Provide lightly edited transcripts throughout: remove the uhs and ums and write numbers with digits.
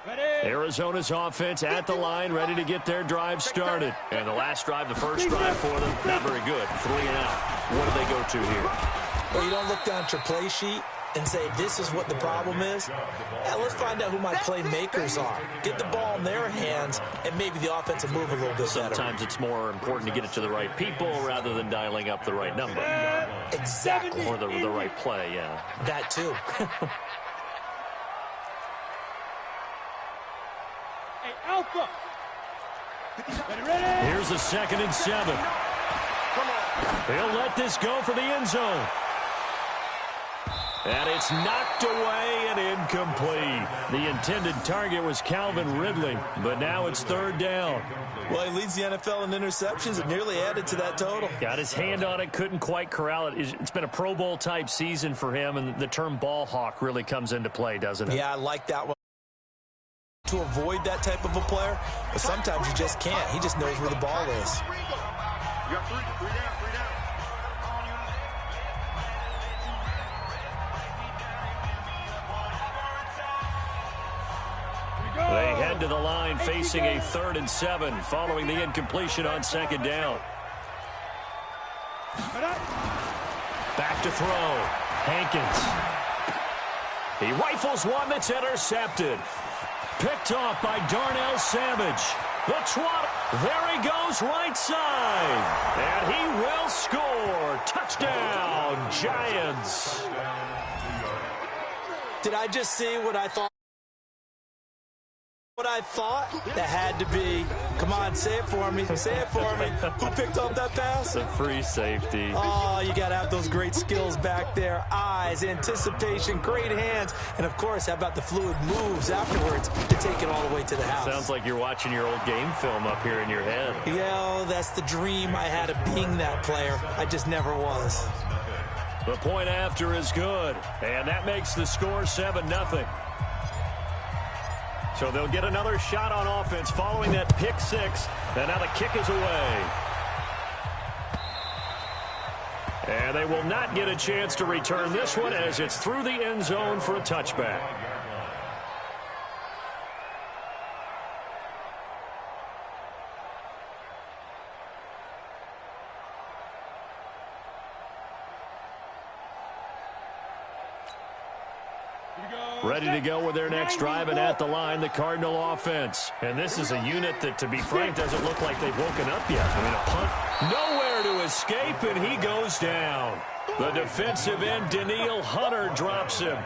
Arizona's offense at the line, ready to get their drive started. And the last drive, the first drive for them, not very good. 3 and out. What do they go to here? Well, you don't look down at your play sheet and say, this is what the problem is. Yeah, let's find out who my playmakers are. Get the ball in their hands, and maybe the offense will move a little bit better. Sometimes it's more important to get it to the right people rather than dialing up the right number. Exactly. Or the right play, yeah. That too. Alpha. Here's a 2nd and 7. He'll let this go for the end zone. And it's knocked away and incomplete. The intended target was Calvin Ridley, but now it's 3rd down. Well, he leads the NFL in interceptions and nearly added to that total. Got his hand on it, couldn't quite corral it. It's been a Pro Bowl-type season for him, and the term ball hawk really comes into play, doesn't it? Yeah, I like that one. To avoid that type of a player, but sometimes you just can't. He just knows where the ball is. They head to the line facing a 3rd and 7 following the incompletion on 2nd down. Back to throw. Hankins. He rifles one that's intercepted. Picked off by Darnell Savage. The trot. There he goes right side. And he will score. Touchdown, Giants. Did I just see what I thought? What I thought? That had to be. Come on, say it for me. Say it for me. Who picked up that pass? The free safety. Oh, you got to have those great skills back there. Eyes, anticipation, great hands. And, of course, how about the fluid moves afterwards to take it all the way to the house? Sounds like you're watching your old game film up here in your head. Yeah, that's the dream I had of being that player. I just never was. The point after is good. And that makes the score 7-0. So they'll get another shot on offense following that pick 6. And now the kick is away. And they will not get a chance to return this one as it's through the end zone for a touchback. Ready to go with their next drive, and at the line, the Cardinal offense. And this is a unit that, to be frank, doesn't look like they've woken up yet. I mean, a punt, nowhere to escape, and he goes down. The defensive end, Danielle Hunter, drops him.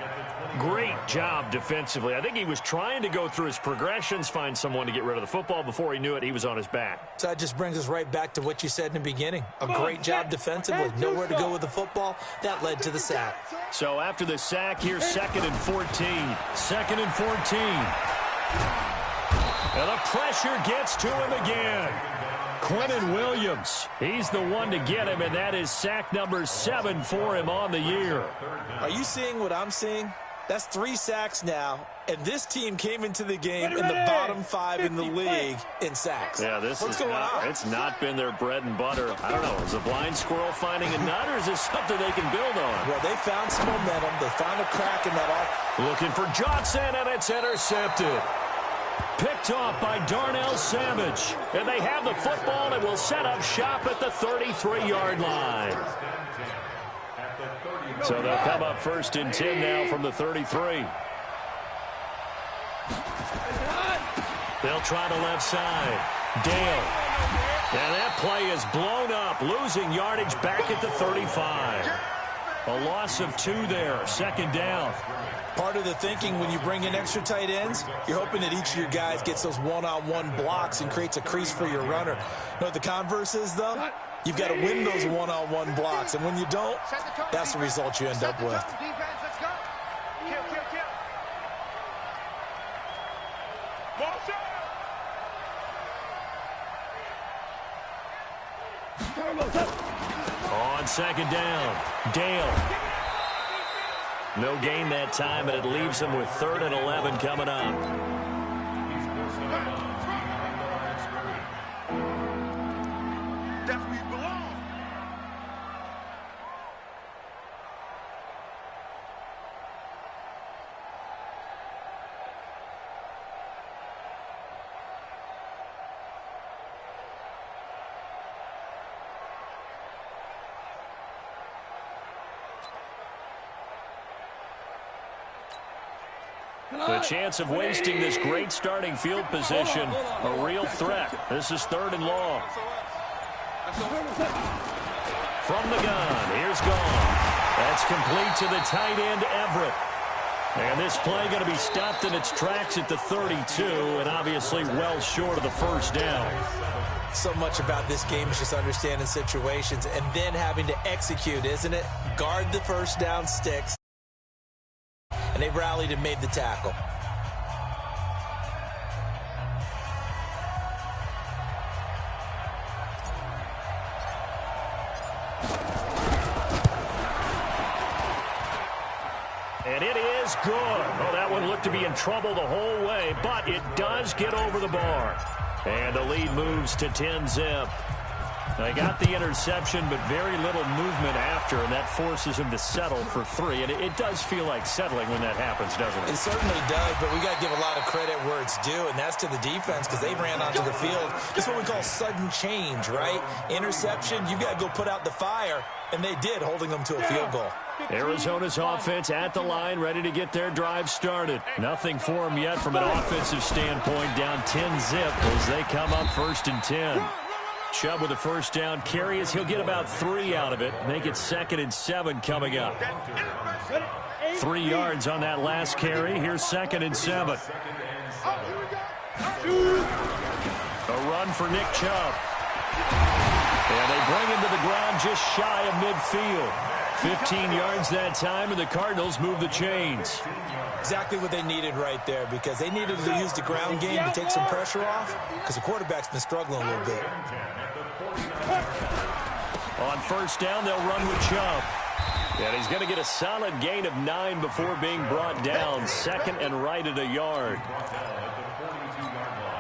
Great job defensively. I think he was trying to go through his progressions, find someone to get rid of the football. Before he knew it, he was on his back. So that just brings us right back to what you said in the beginning. A great job defensively. Nowhere to go with the football. That led to the sack. So after the sack, here's 2nd and 14. 2nd and 14. And the pressure gets to him again. Quentin Williams, he's the one to get him, and that is sack number 7 for him on the year. Are you seeing what I'm seeing? That's 3 sacks now, and this team came into the game in the bottom 5 in the league in sacks. Yeah, What's going on? It's not been their bread and butter. I don't know, is a blind squirrel finding a nut, or is this something they can build on? Well, they found some momentum. They found a crack in that off. Looking for Johnson, and it's intercepted. Picked off by Darnell Savage. And they have the football and will set up shop at the 33-yard line. So they'll come up 1st and 10 now from the 33. They'll try the left side. Dale. And that play is blown up, losing yardage back at the 35. A loss of 2 there, 2nd down. Part of the thinking when you bring in extra tight ends, you're hoping that each of your guys gets those one-on-one blocks and creates a crease for your runner. You know what the converse is, though? You've got to win those one-on-one blocks, and when you don't, that's the result you end up with. On 2nd down, Dale. No gain that time, and it leaves him with 3rd and 11 coming up. The chance of wasting this great starting field position, a real threat. This is 3rd and long. From the gun, here's Gone. That's complete to the tight end, Everett. And this play going to be stopped in its tracks at the 32, and obviously well short of the first down. So much about this game is just understanding situations and then having to execute, isn't it? Guard the first down sticks. And they rallied and made the tackle. And it is good. Oh, that one looked to be in trouble the whole way, but it does get over the bar. And the lead moves to 10-zip. They got the interception, but very little movement after, and that forces him to settle for 3. And it does feel like settling when that happens, doesn't it? It certainly does, but we got to give a lot of credit where it's due, and that's to the defense because they ran onto the field. It's what we call sudden change, right? Interception, you've got to go put out the fire, and they did, holding them to a field goal. Arizona's offense at the line, ready to get their drive started. Nothing for them yet from an offensive standpoint, down 10-zip as they come up 1st and 10. Chubb with a first down carry as he'll get about 3 out of it. Make it 2nd and 7 coming up. 3 yards on that last carry. Here's 2nd and 7. A run for Nick Chubb. And they bring him to the ground just shy of midfield. 15 yards that time, and the Cardinals move the chains. Exactly what they needed right there because they needed to use the ground game to take some pressure off because the quarterback's been struggling a little bit. On first down, they'll run with Chubb. And he's going to get a solid gain of 9 before being brought down. 2nd and right at a yard.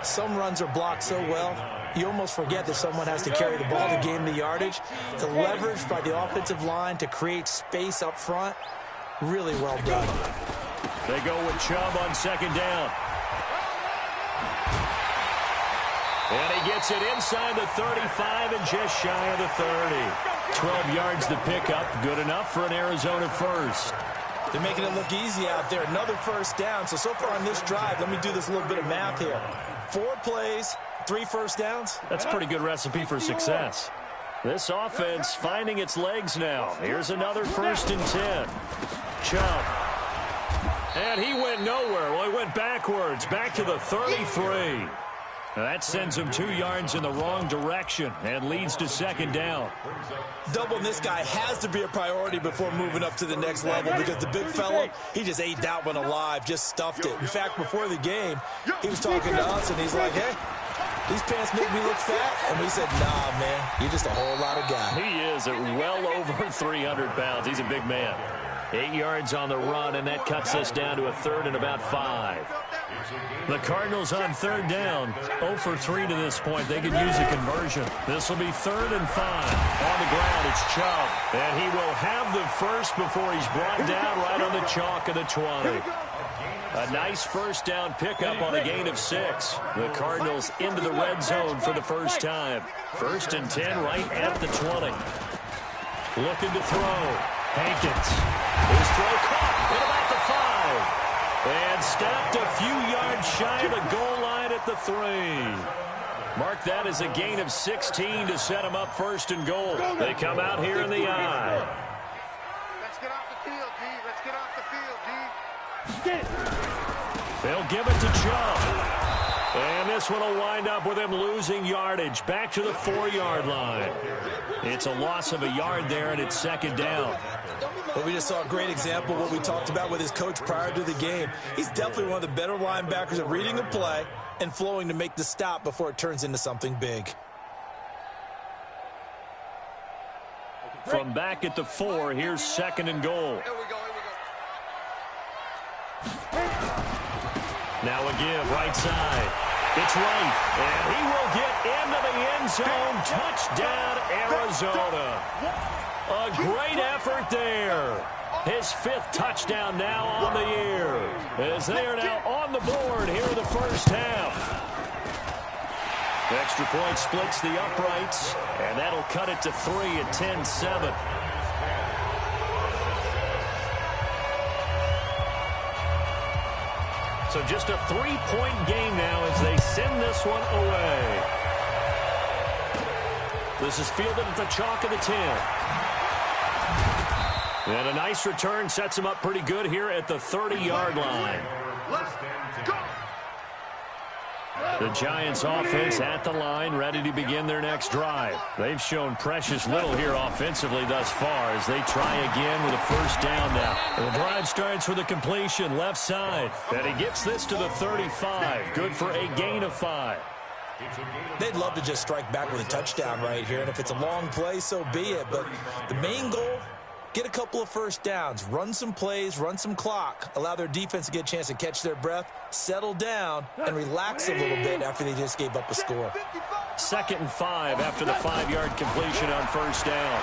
Some runs are blocked so well, you almost forget that someone has to carry the ball to gain the yardage. The leverage by the offensive line to create space up front, really well done. They go with Chubb on 2nd down. And he gets it inside the 35 and just shy of the 30. 12 yards to pick up. Good enough for an Arizona first. They're making it look easy out there. Another first down. So far on this drive, let me do this little bit of math here. 4 plays, 3 first downs. That's a pretty good recipe for success. This offense finding its legs now. Here's another 1st and 10. Chubb. And he went nowhere. Well, he went backwards, back to the 33. That sends him 2 yards in the wrong direction and leads to 2nd down. Doubling this guy has to be a priority before moving up to the next level because the big fella, he just ate that one alive, just stuffed it. In fact, before the game, he was talking to us, and he's like, hey, these pants make me look fat. And we said, nah, man, you're just a whole lot of guy. He is at well over 300 pounds. He's a big man. 8 yards on the run, and that cuts us down to a 3rd and about 5. The Cardinals on 3rd down, 0 for 3 to this point. They could use a conversion. This will be 3rd and 5. On the ground, it's Chubb. And he will have the first before he's brought down right on the chalk of the 20. A nice first down pickup on a gain of 6. The Cardinals into the red zone for the first time. 1st and 10 right at the 20. Looking to throw. Hankins. His throw caught at about the 5. And stopped a few yards shy of the goal line at the 3. Mark that as a gain of 16 to set him up 1st and goal. They come out here in the I. Let's get off the field, D. Let's get off the field, D. They'll give it to Chubb. And this one will wind up with him losing yardage back to the 4-yard line. It's a loss of a yard there, and it's 2nd down. But we just saw a great example of what we talked about with his coach prior to the game. He's definitely one of the better linebackers at reading a play and flowing to make the stop before it turns into something big. From back at the 4, here's 2nd and goal. Here we go. Now a give, right side. It's right, and he will get into the end zone. Touchdown, Arizona. A great effort there. His 5th touchdown now on the year, as they are now on the board here in the first half. The extra point splits the uprights, and that'll cut it to 3 at 10-7. So just a 3-point game now as they send this one away. This is fielded at the chalk of the 10. And a nice return sets him up pretty good here at the 30-yard line. The Giants offense at the line, ready to begin their next drive. They've shown precious little here offensively thus far as they try again with a first down now. The drive starts with a completion left side. And he gets this to the 35. Good for a gain of 5. They'd love to just strike back with a touchdown right here, and if it's a long play, so be it. But the main goal, get a couple of first downs, run some plays, run some clock, allow their defense to get a chance to catch their breath, settle down, and relax a little bit after they just gave up a score. 2nd and 5 after the 5-yard completion on first down.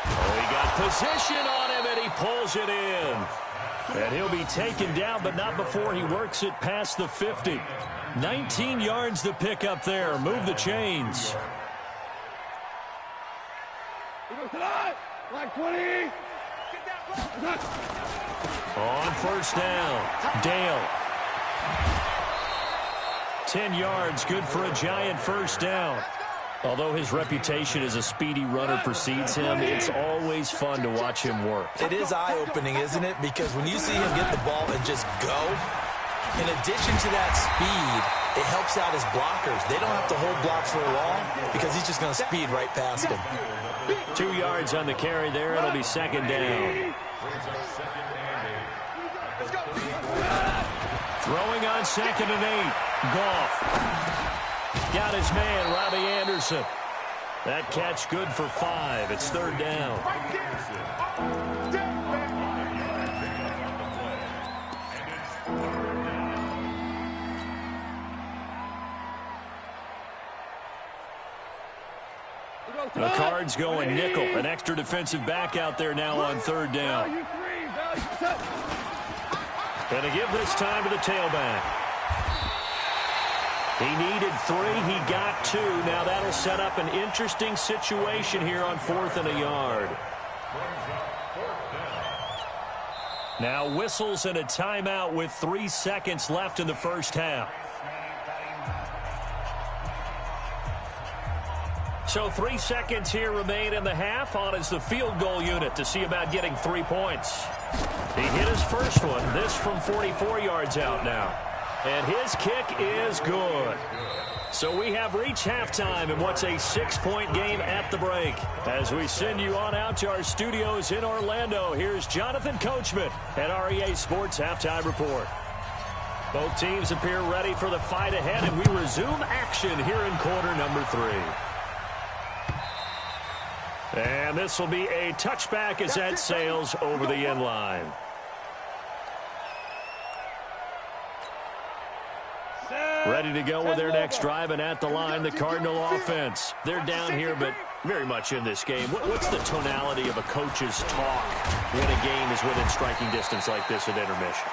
Oh, he got position on him, and he pulls it in. And he'll be taken down, but not before he works it past the 50. 19 yards to pick up there. Move the chains. Like 20. On first down, Dale. 10 yards, good for a Giant first down. Although his reputation as a speedy runner precedes him, it's always fun to watch him work. It is eye-opening, isn't it? Because when you see him get the ball and just go, in addition to that speed, it helps out his blockers. They don't have to hold blocks for long because he's just going to speed right past them. 2 yards on the carry there. It'll be second down. Throwing on 2nd and 8. Goff. Got his man, Robbie Anderson. That catch good for 5. It's 3rd down. The Cards going nickel. An extra defensive back out there now on 3rd down. And to give this time to the tailback. He needed 3. He got 2. Now that'll set up an interesting situation here on 4th and a yard. Now whistles and a timeout with 3 seconds left in the first half. So 3 seconds here remain in the half. On is the field goal unit to see about getting 3 points. He hit his first one. This from 44 yards out now. And his kick is good. So we have reached halftime in what's a 6-point game at the break. As we send you on out to our studios in Orlando, here's Jonathan Coachman at REA Sports Halftime Report. Both teams appear ready for the fight ahead, and we resume action here in quarter number 3. And this will be a touchback as that sails over the end line. Ready to go with their next drive, and at the line, the Cardinal offense. They're down here, but very much in this game. What's the tonality of a coach's talk when a game is within striking distance like this at intermission?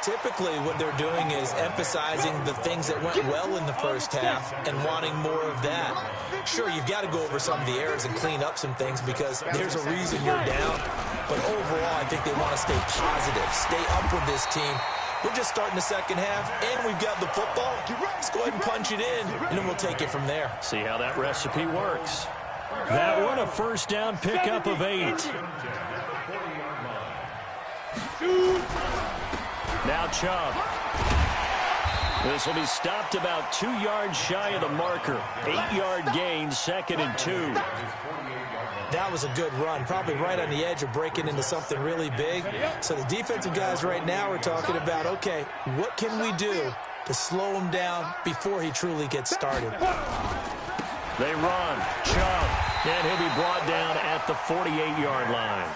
Typically, what they're doing is emphasizing the things that went well in the first half and wanting more of that. Sure, you've got to go over some of the errors and clean up some things because there's a reason you're down. But overall, I think they want to stay positive, stay up with this team. We're just starting the second half, and we've got the football. Let's go ahead and punch it in, and then we'll take it from there. See how that recipe works. That one, a first down pickup of 8. Now Chubb. This will be stopped about 2 yards shy of the marker. 8-yard gain, 2nd and 2. That was a good run, probably right on the edge of breaking into something really big. So the defensive guys right now are talking about, okay, what can we do to slow him down before he truly gets started? They run. Chubb. And he'll be brought down at the 48-yard line.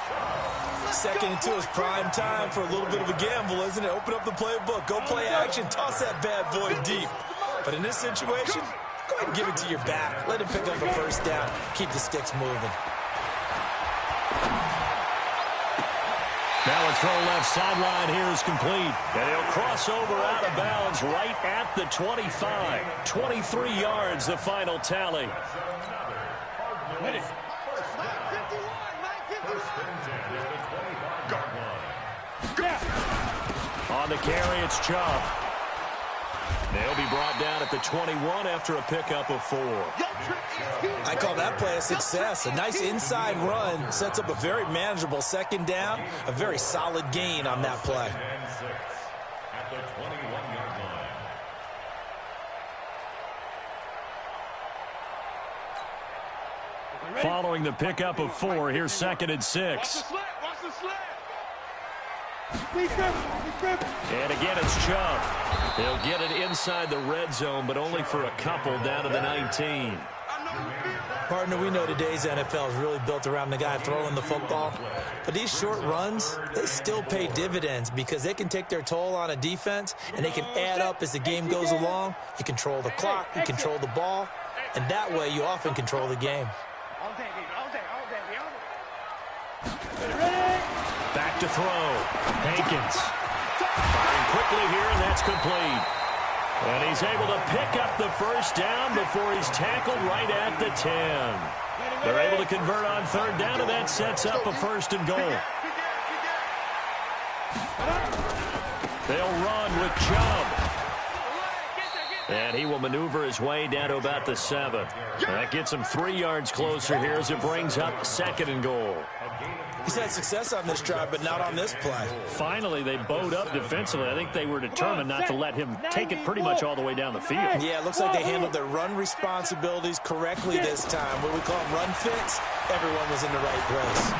2nd and 2 is prime time for a little bit of a gamble, isn't it? Open up the playbook. Go play action. Toss that bad boy deep. But in this situation, go ahead and give it to your back. Let him pick up a first down. Keep the sticks moving. Now a throw left sideline here is complete. And he'll cross over out of bounds right at the 25. 23 yards, the final tally. On on the carry. It's Chubb. They'll be brought down at the 21 after a pickup of 4. I call that play a success. A nice inside run sets up a very manageable second down. A very solid gain on that play. Following the pickup of 4, here's 2nd and 6. And again, it's Chubb. They'll get it inside the red zone, but only for a couple down to the 19. Partner, we know today's NFL is really built around the guy throwing the football. But these short runs, they still pay dividends because they can take their toll on a defense, and they can add up as the game goes along. You control the clock, you control the ball, and that way you often control the game. Back to throw. Hankins. Firing quickly here, and that's complete. And he's able to pick up the first down before he's tackled right at the 10. They're able to convert on 3rd down, and that sets up a 1st and goal. They'll run with Chubb. And he will maneuver his way down to about the 7. That gets him 3 yards closer here as it brings up 2nd and goal. He's had success on this drive, but not on this play. Finally, they bowed up defensively. I think they were determined not to let him take it pretty much all the way down the field. Yeah, it looks like they handled their run responsibilities correctly this time. What we call them run fits, everyone was in the right place.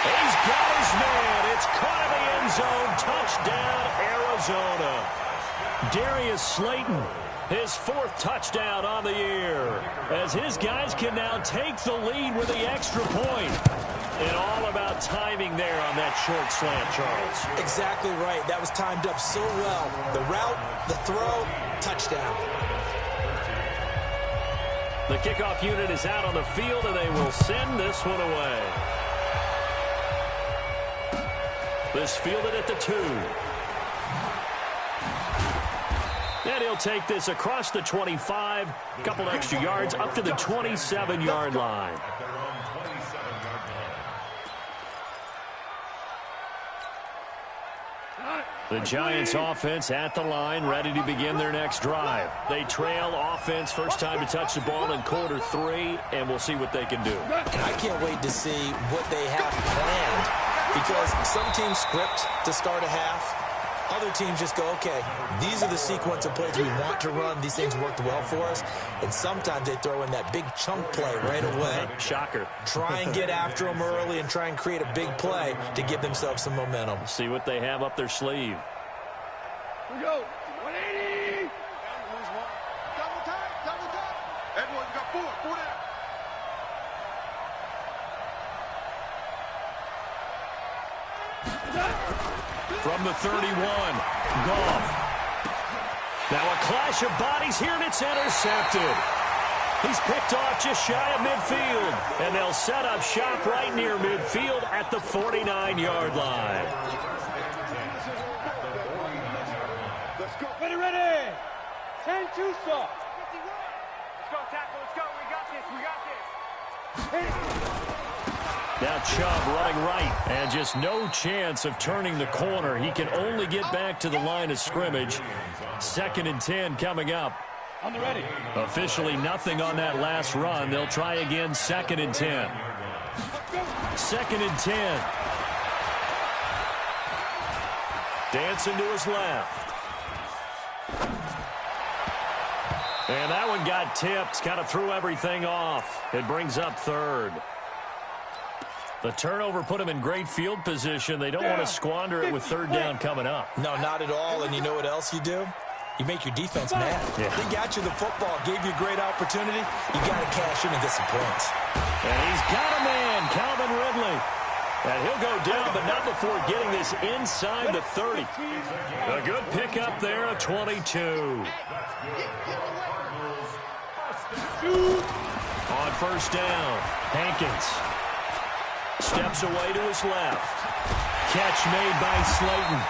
He's got his man. It's caught in the end zone. Touchdown, Arizona. Darius Slayton, his 4th touchdown on the year, as his guys can now take the lead with the extra point. And all about timing there on that short slant, Charles. Exactly right. That was timed up so well. The route, the throw, touchdown. The kickoff unit is out on the field, and they will send this one away. This fielded at the 2. And he'll take this across the 25, a couple extra yards, up to the 27-yard line. The Giants offense at the line, ready to begin their next drive. They trail offense, first time to touch the ball in quarter 3, and we'll see what they can do. And I can't wait to see what they have planned, because some teams script to start a half. Other teams just go, okay, these are the sequence of plays we want to run. These things worked well for us. And sometimes they throw in that big chunk play right away. Shocker. Try and get after them early and try and create a big play to give themselves some momentum. See what they have up their sleeve. We go. 180. Double time. Everyone, you got 4. 4 down. From the 31, Goff. Now a clash of bodies here, and it's intercepted. He's picked off just shy of midfield, and they'll set up shop right near midfield at the 49-yard line. Let's go. Ready. 10-2 stop. Let's go, tackle. Let's go. We got this. Now Chubb running right, and just no chance of turning the corner. He can only get back to the line of scrimmage. 2nd and 10 coming up. On the ready. Officially nothing on that last run. They'll try again, 2nd and 10. 2nd and 10. Dancing to his left. And that one got tipped, kind of threw everything off. It brings up 3rd. The turnover put him in great field position. They don't want to squander it with 3rd down coming up. No, not at all. And you know what else you do? You make your defense mad. Yeah. They got you the football, gave you a great opportunity. You got to cash in and get some points. And he's got a man, Calvin Ridley. And he'll go down, but not before getting this inside the 30. A good pickup there, a 22. On 1st down, Hankins steps away to his left. Catch made by Slayton.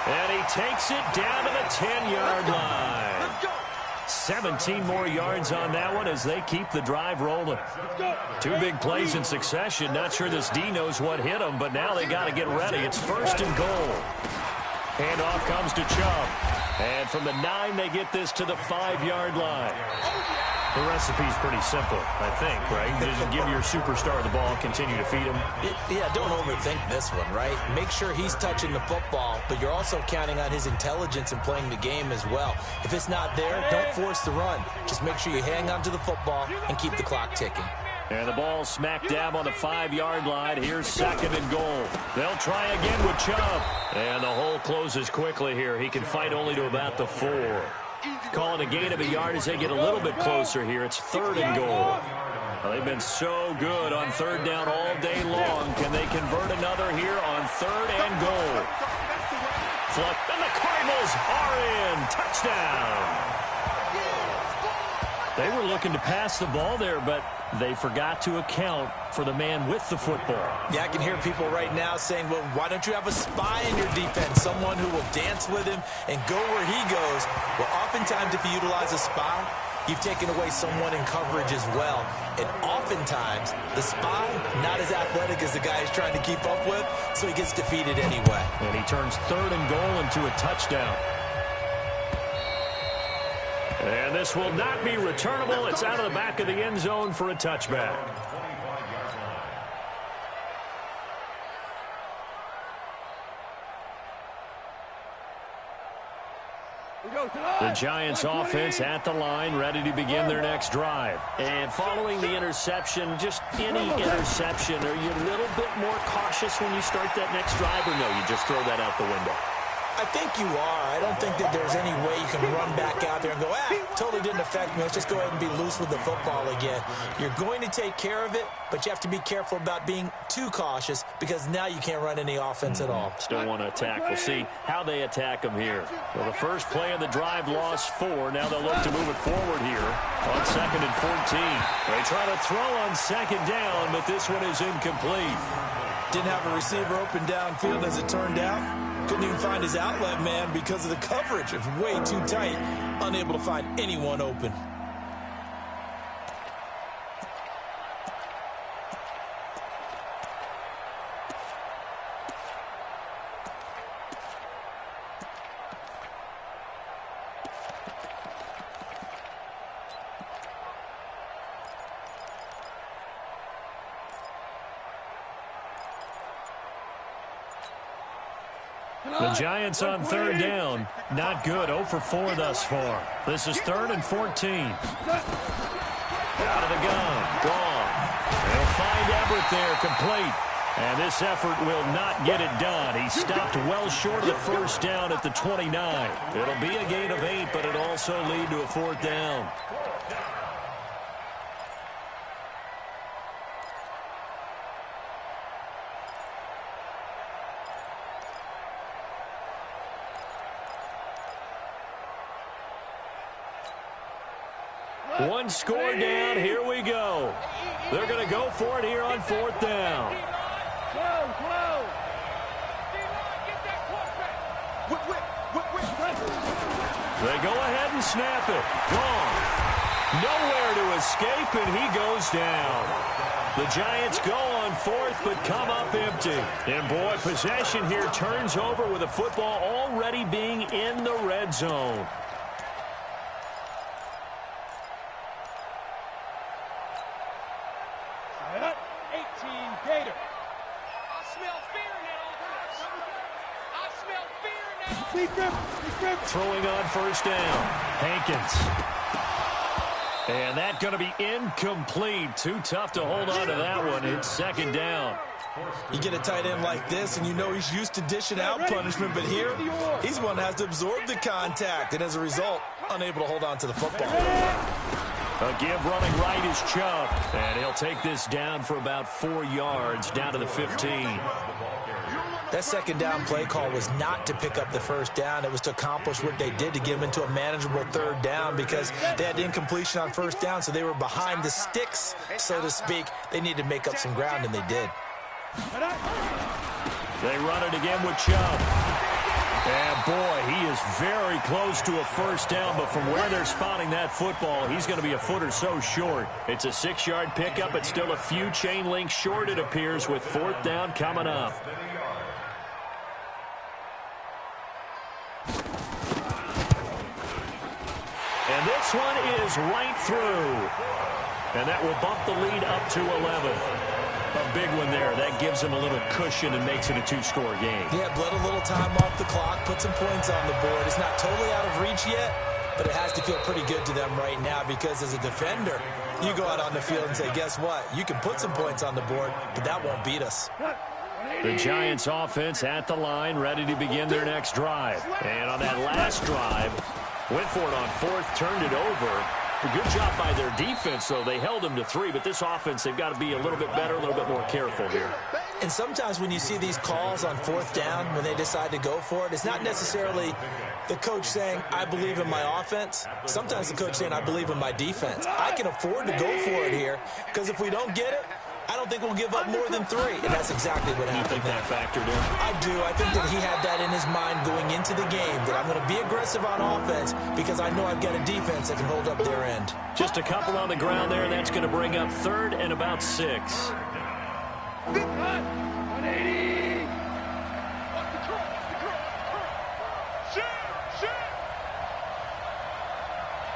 And he takes it down to the 10-yard line. 17 more yards on that one as they keep the drive rolling. 2 big plays in succession. Not sure this D knows what hit him, but now they got to get ready. It's 1st and goal. Handoff comes to Chubb. And from the 9, they get this to the 5-yard line. The recipe's pretty simple, I think, right? Just give your superstar the ball, continue to feed him. Yeah, don't overthink this one, right? Make sure he's touching the football, but you're also counting on his intelligence in playing the game as well. If it's not there, don't force the run. Just make sure you hang on to the football and keep the clock ticking. And the ball smack dab on the 5-yard line. Here's 2nd and goal. They'll try again with Chubb. And the hole closes quickly here. He can fight only to about the 4. Calling a gain of a yard as they get a little bit closer here. It's 3rd and goal. Well, they've been so good on 3rd down all day long. Can they convert another here on 3rd and goal? Fluck, and the Cardinals are in. Touchdown. They were looking to pass the ball there, but they forgot to account for the man with the football. Yeah, I can hear people right now saying, well, why don't you have a spy in your defense, someone who will dance with him and go where he goes? Well, oftentimes if you utilize a spy, you've taken away someone in coverage as well. And oftentimes, the spy, not as athletic as the guy he's trying to keep up with, so he gets defeated anyway. And he turns 3rd and goal into a touchdown. And this will not be returnable. It's out of the back of the end zone for a touchback. The Giants offense at the line, ready to begin their next drive. And following the interception, just any interception, are you a little bit more cautious when you start that next drive, or no, you just throw that out the window? I think you are. I don't think that there's any way you can run back out there and go, totally didn't affect me. Let's just go ahead and be loose with the football again. You're going to take care of it, but you have to be careful about being too cautious because now you can't run any offense at all. Still want to attack. We'll see how they attack them here. Well, the first play of the drive lost 4. Now they'll look to move it forward here on 2nd and 14. They try to throw on 2nd down, but this one is incomplete. Didn't have a receiver open downfield as it turned out. Couldn't even find his outlet man because of the coverage. It's way too tight. Unable to find anyone open. The Giants on 3rd down. Not good. 0 for 4 thus far. This is 3rd and 14. Out of the gun. Gone. They'll find Everett there, complete. And this effort will not get it done. He stopped well short of the first down at the 29. It'll be a gain of 8, but it'll also lead to a 4th down. One score down. Here we go. They're going to go for it here on 4th down. They go ahead and snap it. Gone. Nowhere to escape, and he goes down. The Giants go on 4th, but come up empty. And, boy, possession here turns over with the football already being in the red zone. Throwing on 1st down. Hankins. And that's going to be incomplete. Too tough to hold on to that one. It's 2nd down. You get a tight end like this, and you know he's used to dishing out punishment, but here, he's one that has to absorb the contact, and as a result, unable to hold on to the football. A give running right is Chubb, and he'll take this down for about 4 yards, down to the 15. That 2nd down play call was not to pick up the 1st down. It was to accomplish what they did to get them into a manageable 3rd down because they had incompletion on 1st down, so they were behind the sticks, so to speak. They needed to make up some ground, and they did. They run it again with Chubb. And, boy, he is very close to a 1st down, but from where they're spotting that football, he's going to be a foot or so short. It's a 6-yard pickup. It's still a few chain links short, it appears, with 4th down coming up. this one is right through. And that will bump the lead up to 11. A big one there. That gives them a little cushion and makes it a two-score game. Yeah, bled a little time off the clock, put some points on the board. It's not totally out of reach yet, but it has to feel pretty good to them right now because as a defender, you go out on the field and say, guess what? You can put some points on the board, but that won't beat us. The Giants offense at the line, ready to begin their next drive. And on that last drive, went for it on fourth, turned it over. A good job by their defense, though. They held them to 3, but this offense, they've got to be a little bit better, a little bit more careful here. And sometimes when you see these calls on fourth down, when they decide to go for it, it's not necessarily the coach saying, I believe in my offense. Sometimes the coach saying, I believe in my defense. I can afford to go for it here, because if we don't get it, I don't think we'll give up more than 3. And that's exactly what happened. You think that factored in? I do. I think that he had that in his mind going into the game, that I'm going to be aggressive on offense because I know I've got a defense that can hold up their end. Just a couple on the ground there, and that's going to bring up 3rd and about 6. 180.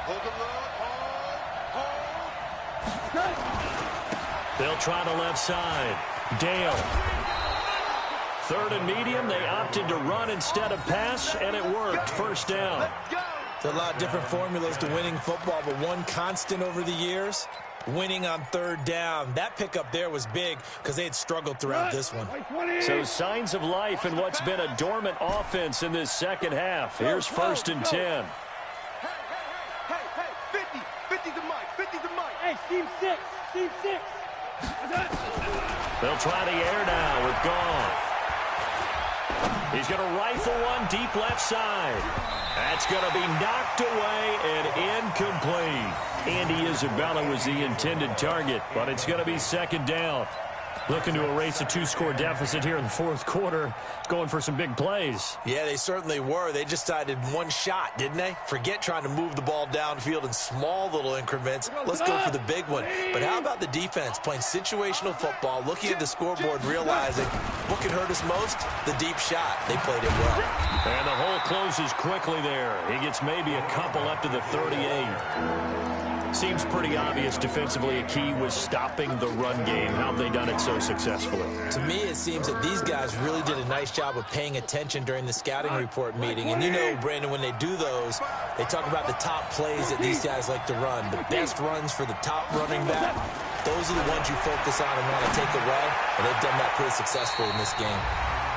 Hold them low. Hold. They'll try the left side. Dale. 3rd and medium. They opted to run instead of pass, and it worked. First down. There's a lot of different formulas to winning football, but one constant over the years, winning on 3rd down. That pickup there was big because they had struggled throughout this one. So signs of life in what's been a dormant offense in this second half. Here's 1st and 10. Hey, 50 the mic, 50 the mic. Hey, team 6, team 6. They'll try the air now with Goff. He's going to rifle one deep left side. That's going to be knocked away and incomplete. Andy Isabella was the intended target, but it's going to be 2nd down. Looking to erase a 2-score deficit here in the 4th quarter. Going for some big plays. Yeah, they certainly were. They just decided one shot, didn't they? Forget trying to move the ball downfield in small little increments. Let's go for the big one. But how about the defense playing situational football, looking at the scoreboard, realizing what can hurt us most? The deep shot. They played it well. And the hole closes quickly there. He gets maybe a couple up to the 38. Seems pretty obvious defensively a key was stopping the run game. How have they done it so successfully? To me, it seems that these guys really did a nice job of paying attention during the scouting report meeting. And you know, Brandon, when they do those, they talk about the top plays that these guys like to run. The best runs for the top running back, those are the ones you focus on and want to take away. And they've done that pretty successfully in this game.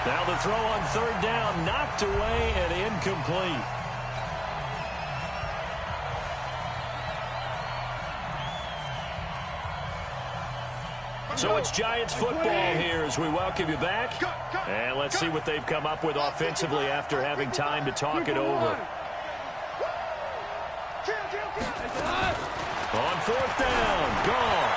Now the throw on 3rd down, knocked away and incomplete. So it's Giants football here as we welcome you back. And let's see what they've come up with offensively after having time to talk it over. On 4th down, Goff.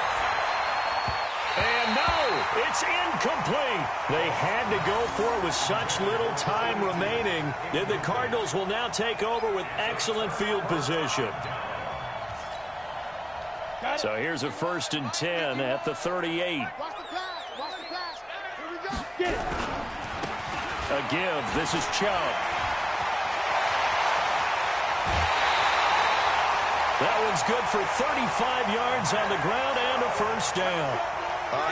And no, it's incomplete. They had to go for it with such little time remaining. And the Cardinals will now take over with excellent field position. So here's a 1st and 10 at the 38. Watch the pass. Watch the pass. Here we go. Get it. A give. This is Chubb. That one's good for 35 yards on the ground and a 1st down.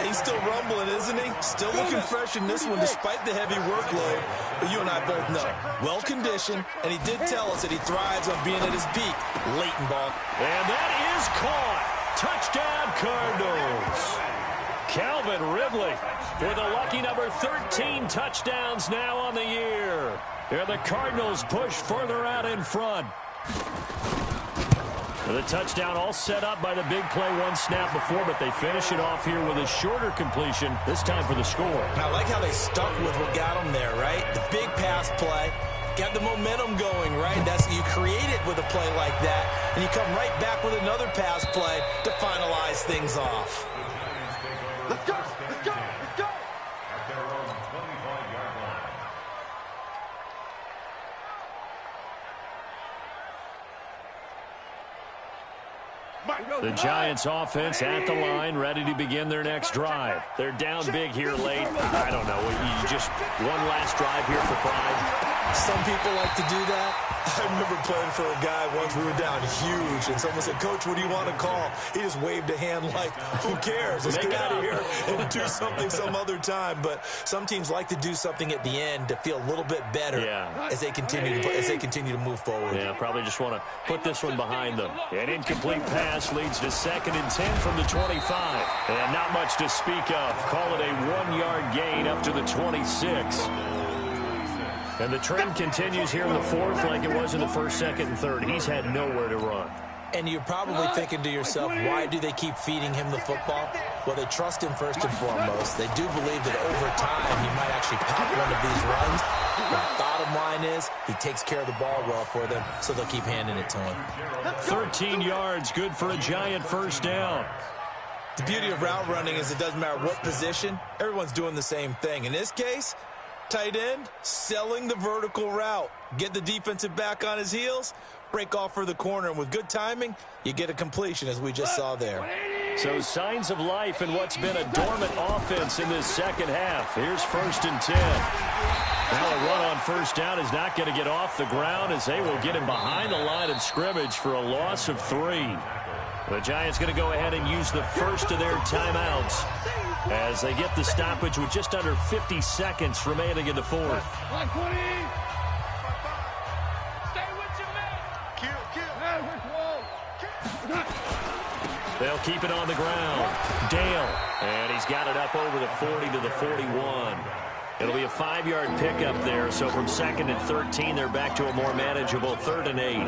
He's still rumbling, isn't he? Still looking fresh in this one despite the heavy workload. But you and I both know, well-conditioned, and he did tell us that he thrives on being at his peak. Late in ball. And that is caught. Touchdown, Cardinals. Calvin Ridley with a lucky number 13 touchdowns now on the year. And the Cardinals push further out in front. The touchdown all set up by the big play one snap before, but they finish it off here with a shorter completion, this time for the score. I like how they stuck with what got them there, right? The big pass play. Got the momentum going, right? That's you create it with a play like that, and you come right back with another pass play to finalize things off. Let's go. Let's go. Let's go. The Giants offense at the line, ready to begin their next drive. They're down big here late. I don't know. You just one last drive here for pride. Some people like to do that. I remember playing for a guy once. We were down huge, and someone said, "Coach, what do you want to call?" He just waved a hand like, "Who cares? Let's get out of here and do something some other time." But some teams like to do something at the end to feel a little bit better as they continue to move forward. Yeah, probably just want to put this one behind them. An incomplete pass leads to 2nd and 10 from the 25. And not much to speak of. Call it a 1-yard gain up to the 26. And the trend continues here in the 4th like it was in the 1st, 2nd, and 3rd. He's had nowhere to run. And you're probably thinking to yourself, why do they keep feeding him the football? Well, they trust him first and foremost. They do believe that over time he might actually pop one of these runs. The bottom line is he takes care of the ball well for them, so they'll keep handing it to him. 13 yards, good for a giant first down. The beauty of route running is it doesn't matter what position. Everyone's doing the same thing. In this case, tight end, selling the vertical route. Get the defensive back on his heels, break off for the corner, and with good timing, you get a completion, as we just saw there. So signs of life in what's been a dormant offense in this second half. Here's 1st and 10. Now a run on first down is not going to get off the ground as they will get him behind the line of scrimmage for a loss of 3. The Giants going to go ahead and use the first of their timeouts as they get the stoppage with just under 50 seconds remaining in the 4th. They'll keep it on the ground. Dale, and he's got it up over the 40 to the 41. It'll be a 5-yard pickup there, so from 2nd and 13, they're back to a more manageable 3rd and 8.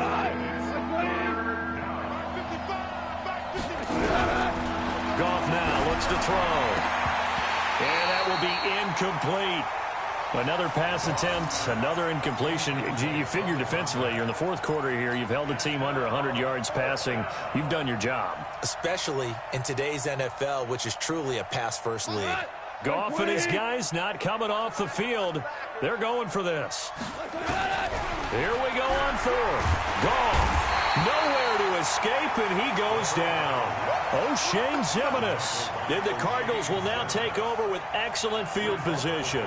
Goff now looks to throw. And that will be incomplete. Another pass attempt, another incompletion. You figure defensively, you're in the 4th quarter here. You've held the team under 100 yards passing. You've done your job. Especially in today's NFL, which is truly a pass-first league. Goff and his guys not coming off the field. They're going for this. Here we go on 4th. Goff. Nowhere to escape, and he goes down. O'Shane Ximines. And the Cardinals will now take over with excellent field position.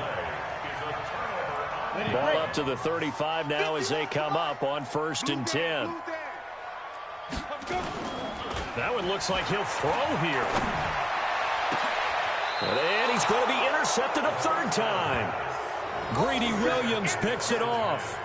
Ball up to the 35 now as they come up on 1st and 10. That one looks like he'll throw here. And he's going to be intercepted a 3rd time. Greedy Williams picks it off.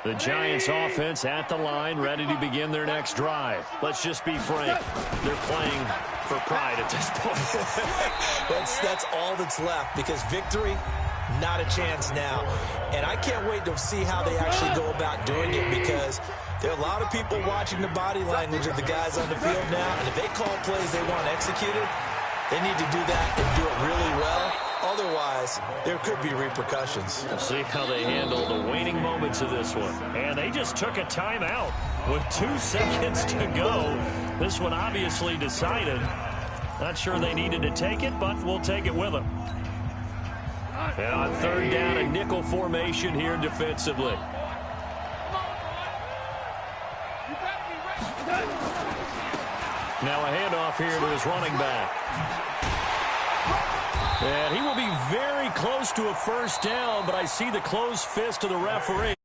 The Giants offense at the line, ready to begin their next drive. Let's just be frank. They're playing for pride at this point. That's all that's left, because victory, not a chance now. And I can't wait to see how they actually go about doing it, because there are a lot of people watching the body language of the guys on the field now, and if they call plays they want executed, they need to do that and do it really well. Otherwise, there could be repercussions. We'll see how they handle the waning moments of this one. And they just took a timeout with 2 seconds to go. This one obviously decided. Not sure they needed to take it, but we'll take it with them. And on 3rd down, a nickel formation here defensively. Now a handoff here to his running back. And he will be very close to a first down, but I see the closed fist of the referee.